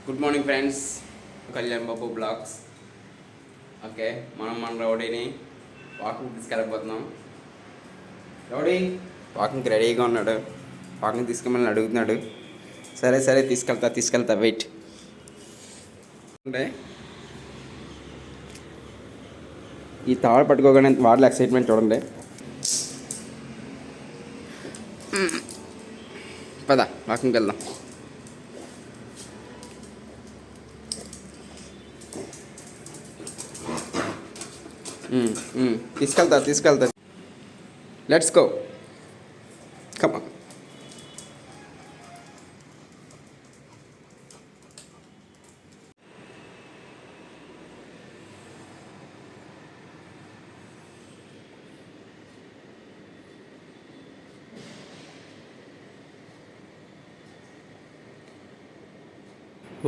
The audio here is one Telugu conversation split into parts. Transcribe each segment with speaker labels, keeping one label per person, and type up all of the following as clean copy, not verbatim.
Speaker 1: Good morning friends, Kalyan Babu blogs. Okay, మన రౌడీని వాకింగ్ తీసుకెళ్ళకపోతున్నాం. రౌడీ వాకింగ్కి రెడీగా ఉన్నాడు. వాకింగ్ తీసుకెళ్ళమని అడుగుతున్నాడు. సరే సరే తీసుకెళ్తా వెయిట్. అంటే ఈ తాడు పట్టుకోగానే వాడిలో ఎక్సైట్మెంట్ చూడండి. పద వాకింగ్కి వెళ్దాం. తీసుకెళ్తా. Let's go. Come on.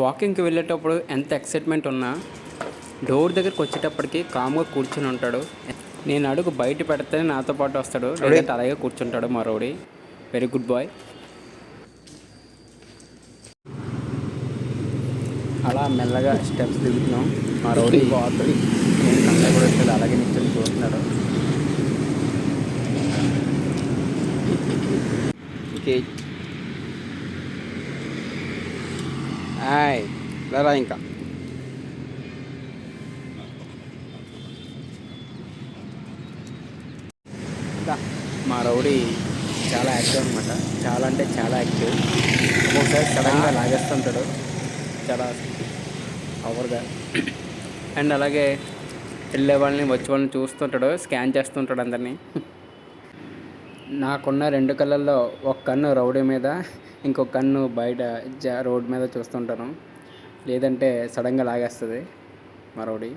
Speaker 2: వాకింగ్కి వెళ్ళేటప్పుడు ఎంత ఎక్సైట్మెంట్ ఉన్నా డోర్ దగ్గరికి వచ్చేటప్పటికి కామ్గా కూర్చుని ఉంటాడు. నేను అడుగు బయట పెడితే నాతో పాటు వస్తాడు, లేదంటే అలాగే కూర్చుంటాడు మా రౌడీ. Very good bye. అలా మెల్లగా స్టెప్స్ దిగుతున్నాం. మా రౌడీ బాగుంటుంది. నేను కంటే కూడా వచ్చాడు, అలాగే నిల్చొని చూస్తున్నాడు.
Speaker 1: ఓకే, రా ఇంకా.
Speaker 2: మా రౌడీ చాలా యాక్టివ్ అనమాట. చాలా అంటే చాలా యాక్టివ్. ఒక్కొక్కసారి సడన్గా లాగేస్తుంటాడు, చాలా పవర్గా. అండ్ అలాగే వెళ్ళే వాళ్ళని వచ్చే వాళ్ళని చూస్తుంటాడు, స్కాన్ చేస్తుంటాడు అందరినీ. నాకున్న 2 కళ్ళల్లో ఒక కన్ను రౌడీ మీద, ఇంకొక కన్ను బయట రోడ్ మీద చూస్తుంటాను. లేదంటే సడన్గా లాగేస్తుంది మా రౌడీ.